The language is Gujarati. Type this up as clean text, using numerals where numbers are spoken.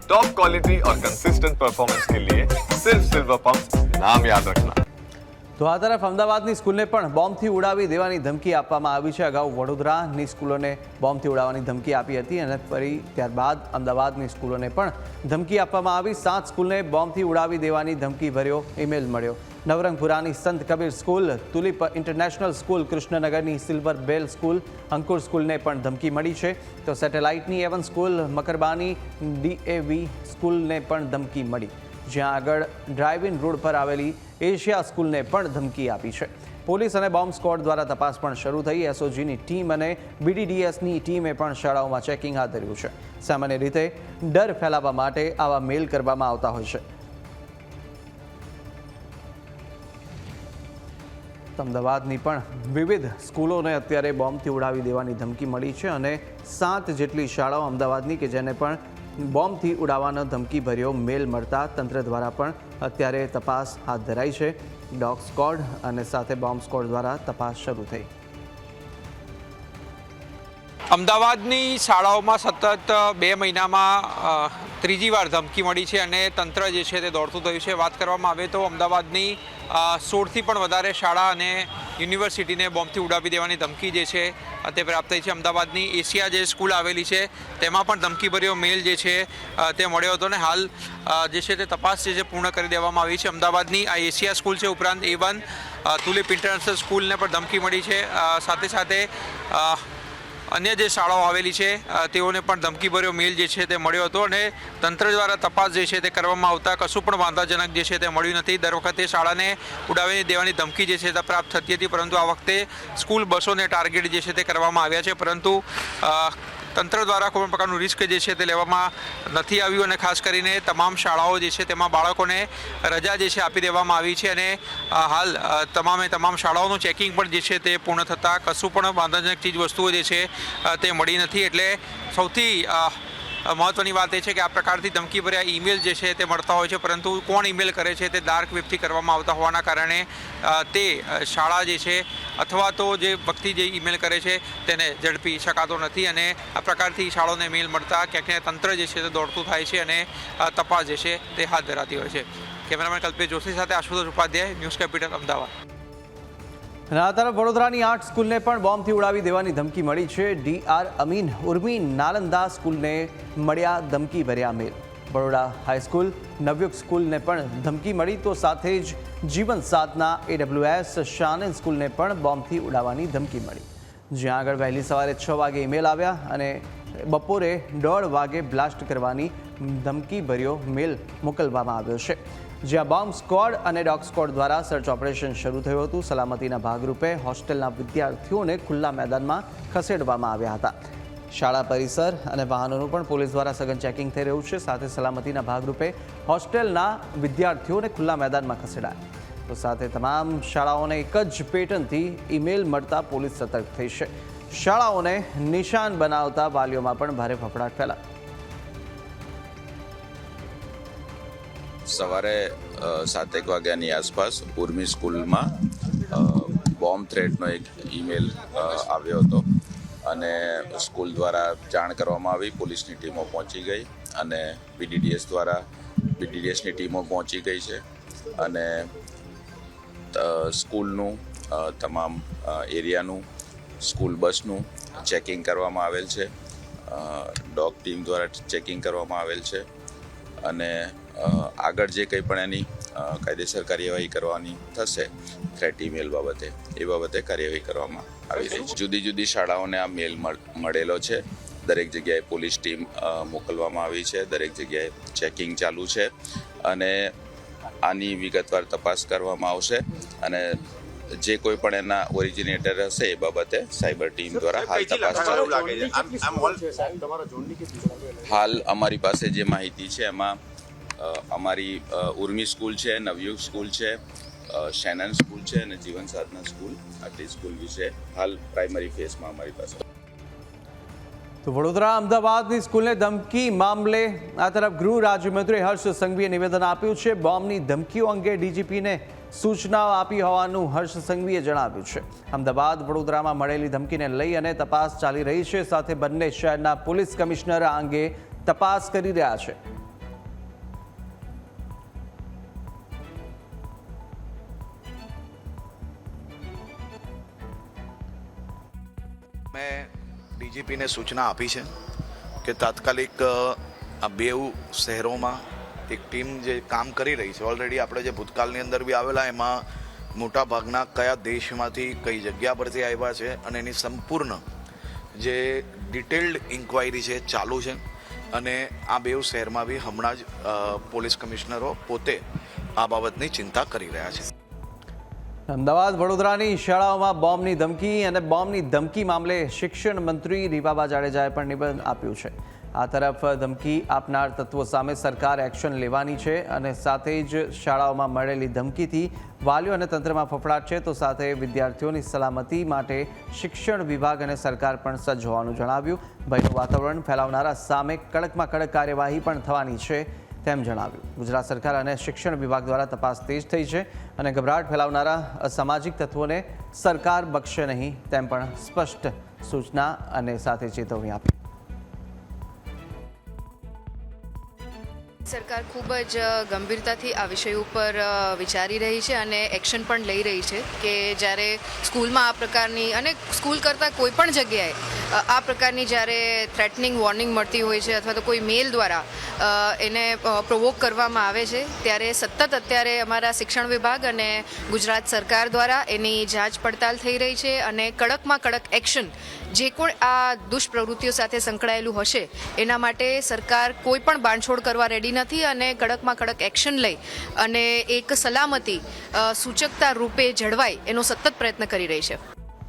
टॉप क्वालिटी और कंसिस्टेंट परफॉर्मेंस के लिए सिर्फ सिल्वर पंप नाम याद रखना। તો આ તરફ અમદાવાદની સ્કૂલને પણ બોમ્બથી ઉડાવી દેવાની ધમકી આપવામાં આવી છે। અગાઉ વડોદરાની સ્કૂલોને બોમ્બથી ઉડાવવાની ધમકી આપી હતી અને ફરી ત્યારબાદ અમદાવાદની સ્કૂલોને પણ ધમકી આપવામાં આવી। 7 સ્કૂલને બોમ્બથી ઉડાવી દેવાની ધમકી ભર્યો ઈમેલ મળ્યો। નવરંગપુરાની Sant Kabir school, tulip international school, કૃષ્ણનગરની સિલ્વર બેલ સ્કૂલ, અંકુર સ્કૂલને પણ ધમકી મળી છે। તો સેટેલાઇટની એવન સ્કૂલ, મકરબાની DAV સ્કૂલને પણ ધમકી મળી, જ્યાં આગળ ડ્રાઇવ ઇન રોડ પર આવેલી એશિયા સ્કૂલને પણ ધમકી આપી છે। પોલીસ અને બોમ્બ સ્ક્વોડ દ્વારા તપાસ પણ શરૂ થઈ। SOGની ટીમ અને BDDSની ટીમે પણ શાળાઓમાં ચેકિંગ હાથ ધર્યું છે। સામાન્ય રીતે ડર ફેલાવવા માટે આવા મેલ કરવામાં આવતા હોય છે। અમદાવાદની પણ વિવિધ સ્કૂલોને અત્યારે બોમ્બથી ઉડાવી દેવાની ધમકી મળી છે અને 7 જેટલી શાળાઓ અમદાવાદની કે જેને પણ બોમ્બથી ઉડાવવાનો ધમકી ભર્યો મેલ મળતા તંત્ર દ્વારા પણ અત્યારે તપાસ હાથ ધરાઈ છે। ડોગ સ્ક્વોડ અને સાથે બોમ્બ સ્ક્વોડ દ્વારા તપાસ શરૂ થઈ। અમદાવાદની શાળાઓમાં સતત 2 મહિનામાં ત્રીજી વાર ધમકી મળી છે અને તંત્ર જે છે તે દોડતું થયું છે। વાત કરવામાં આવે તો અમદાવાદની 16થી પણ વધારે શાળા અને યુનિવર્સિટીને બોમ્બથી ઉડાવી દેવાની ધમકી જે છે તે પ્રાપ્ત થઈ છે। અમદાવાદની એશિયા જે સ્કૂલ આવેલી છે તેમાં પણ ધમકીભર્યો મેલ જે છે તે મળ્યો હતો ને હાલ જે છે તે તપાસ જે છે પૂર્ણ કરી દેવામાં આવી છે। અમદાવાદની આ એશિયા સ્કૂલ છે, ઉપરાંત A1 તુલિપ ઇન્ટરનેશનલ સ્કૂલને પણ ધમકી મળી છે। સાથે સાથે અન્ય જે શાળાઓ આવેલી છે તેઓને પણ ધમકીભર્યો મેલ જે છે તે મળ્યો હતો અને તંત્ર દ્વારા તપાસ જે છે તે કરવામાં આવતા કશું પણ વાંધાજનક જે છે તે મળ્યું નથી। દર વખતે શાળાને ઉડાવી દેવાની ધમકી જે છે તે પ્રાપ્ત થતી હતી, પરંતુ આ વખતે સ્કૂલ બસોને ટાર્ગેટ જે છે તે કરવામાં આવ્યા છે, પરંતુ તંત્ર દ્વારા કોઈ પ્રકારનું રિસ્ક જે છે તે લેવામાં નથી આવ્યું અને ખાસ કરીને તમામ શાળાઓ જે છે તેમાં બાળકોને રજા જે છે આપી દેવામાં આવી છે અને હાલ તમામ શાળાઓનું ચેકિંગ પણ જે છે તે પૂર્ણ થતાં કશું પણ વાંધાજનક ચીજ વસ્તુઓ જે છે તે મળી નથી। એટલે સૌથી મહત્વની વાત એ છે કે આ પ્રકારથી ધમકીભર્યા ઈમેલ જે છે તે મળતા હોય છે, પરંતુ કોણ ઈમેલ કરે છે તે ડાર્ક વેબથી કરવામાં આવતા હોવાના કારણે તે શાળા જે છે અથવા તો જે વ્યક્તિ જે ઈમેલ કરે છે તેને ઝડપી શકાતો નથી અને આ પ્રકારથી શાળાઓને મેલ મળતા ક્યાંક તંત્ર જે છે તે દોડતું થાય છે અને તપાસ જે છે તે હાથ ધરાતી હોય છે। કેમેરામેન કલ્પેશ જોશી સાથે આશુતોષ ઉપાધ્યાય, ન્યૂઝ કેપિટલ, અમદાવાદ। અને આ તરફ વડોદરાની 8 સ્કૂલને પણ બોમ્બથી ઉડાવી દેવાની ધમકી મળી છે। DR અમીન ઉર્મી નાલંદા સ્કૂલને મળ્યા ધમકી ભર્યા મેલ। બરોડા હાઈસ્કૂલ, નવયુગ સ્કૂલને પણ ધમકી મળી, તો સાથે જ જીવન સાધના AWS શાનન સ્કૂલને પણ બોમ્બથી ઉડાવવાની ધમકી મળી, જ્યાં આગળ વહેલી સવારે 6 વાગે ઈમેલ આવ્યા અને બપોરે 1:30 વાગે બ્લાસ્ટ કરવાની ધમકી ભર્યો મેલ મોકલવામાં આવ્યો છે, જ્યાં બોમ્બ સ્ક્વોડ અને ડોગ સ્ક્વોડ દ્વારા સર્ચ ઓપરેશન શરૂ થયું હતું। સલામતીના ભાગરૂપે હોસ્ટેલના વિદ્યાર્થીઓને ખુલ્લા મેદાનમાં ખસેડવામાં આવ્યા હતા। શાળા પરિસર અને વાહનોનું પણ પોલીસ દ્વારા સઘન ચેકિંગ થઈ રહ્યું છે। સાથે સલામતીના ભાગરૂપે હોસ્ટેલના વિદ્યાર્થીઓને ખુલ્લા મેદાનમાં ખસેડાયા। તો સાથે તમામ શાળાઓને એક જ પેટર્નથી ઈમેલ મળતા પોલીસ સતર્ક થઈ છે। શાળાઓને નિશાન બનાવતા વાલીઓમાં પણ ભારે ફફડાટ ફેલાયો। સવારે 7 વાગ્યાની આસપાસ ઉર્મી સ્કૂલમાં બોમ્બ થ્રેટનો એક ઈમેલ આવ્યો હતો અને સ્કૂલ દ્વારા જાણ કરવામાં આવી। પોલીસની ટીમો પહોંચી ગઈ અને BDDSની ટીમો પહોંચી ગઈ છે અને સ્કૂલનું તમામ એરિયાનું સ્કૂલ બસનું ચેકિંગ કરવામાં આવેલ છે। ડોગ ટીમ દ્વારા ચેકિંગ કરવામાં આવેલ છે અને આગળ જે કંઈ પણ એની કાયદેસર કાર્યવાહી કરવાની થશે થ્રેટ ઈમેલ બાબતે, એ બાબતે કાર્યવાહી કરવામાં આવી રહી છે। જુદી જુદી શાળાઓને આ મેલ મળેલો છે। દરેક જગ્યાએ પોલીસ ટીમ મોકલવામાં આવી છે, દરેક જગ્યાએ ચેકિંગ ચાલુ છે અને આની વિગતવાર તપાસ કરવામાં આવશે અને જે કોઈ પણ એના ઓરિજિનેટર હશે એ બાબતે સાયબર ટીમ દ્વારા હાલ તપાસ હાલ અમારી પાસે જે માહિતી છે એમાં અમારી ઉર્મી સ્કૂલ છે, નવયુગ સ્કૂલ છે, શેનન સ્કૂલ છે અને જીવન સાધના સ્કૂલ, આટલી સ્કૂલ વિશે હાલ પ્રાઇમરી ફેઝમાં અમારી પાસે। તો વડોદરા અમદાવાદની સ્કૂલને ધમકી મામલે આ તરફ ગૃહ રાજ્યમંત્રી હર્ષ સંઘવીએ નિવેદન આપ્યું છે। બોમ્બની ધમકીઓ અંગે DGPને સૂચનાઓ આપી હોવાનું હર્ષ સંઘવીએ જણાવ્યું છે। અમદાવાદ વડોદરામાં મળેલી ધમકીને લઈ અને તપાસ ચાલી રહી છે। સાથે બંને શહેરના પોલીસ કમિશનર આ અંગે તપાસ કરી રહ્યા છે। ડીજીપીને સૂચના આપી છે કે તાત્કાલિક આ બેઉ શહેરોમાં એક ટીમ જે કામ કરી રહી છે, ઓલરેડી આપણે જે ભૂતકાળની અંદર બી આવેલા એમાં મોટા ભાગના કયા દેશમાંથી કઈ જગ્યા પરથી આવ્યા છે અને એની સંપૂર્ણ જે ડિટેલ્ડ ઇન્ક્વાયરી છે ચાલુ છે. અને આ બેઉ શહેરમાં બી હમણાં જ પોલીસ કમિશનરો પોતે આ બાબતની ચિંતા કરી રહ્યા છે. અમદાવાદ વડોદરાની શાળાઓમાં બોમ્બની ધમકી અને બોમ્બની ધમકી મામલે શિક્ષણ મંત્રી રીવાબા જાડેજાએ પણ નિવેદન આપ્યું છે. આ તરફ ધમકી આપનાર તત્વો સામે સરકાર એક્શન લેવાની છે અને સાથે જ શાળાઓમાં મળેલી ધમકીથી વાલીઓ અને તંત્રમાં ફફડાટ છે, તો સાથે વિદ્યાર્થીઓની સલામતી માટે શિક્ષણ વિભાગ અને સરકાર પણ સજ્જ હોવાનું જણાવ્યું. ભયનું વાતાવરણ ફેલાવનારા સામે કડકમાં કડક કાર્યવાહી પણ થવાની છે તેમ જણાવ્યું. ગુજરાત સરકાર અને શિક્ષણ વિભાગ દ્વારા તપાસ તેજ થઈ છે અને ગભરાટ ફેલાવનારા અસામાજિક તત્વોને સરકાર બક્ષશે નહીં તેમ પણ સ્પષ્ટ સૂચના અને સાથે ચેતવણી આપી. સરકાર ખૂબ જ ગંભીરતાથી આ વિષય ઉપર વિચારી રહી છે અને એક્શન પણ લઈ રહી છે કે જ્યારે સ્કૂલમાં આ પ્રકારની અને સ્કૂલ કરતાં કોઈ પણ જગ્યાએ આ પ્રકારની જ્યારે થ્રેટનિંગ વોર્નિંગ મળતી હોય છે અથવા તો કોઈ મેલ દ્વારા એને પ્રોવોક કરવામાં આવે છે, ત્યારે સતત અત્યારે અમારા શિક્ષણ વિભાગ અને ગુજરાત સરકાર દ્વારા એની જાંચ પડતાલ થઈ રહી છે અને કડકમાં કડક એક્શન જે કોઈ આ દુષ્પ્રવૃત્તિઓ સાથે સંકળાયેલું હશે એના માટે સરકાર કોઈ પણ બાંધછોડ કરવા રેડી નથી અને કડકમાં કડક એક્શન લઈ અને એક સલામતી સૂચકતા રૂપે જળવાય એનો સતત પ્રયત્ન કરી રહી છે.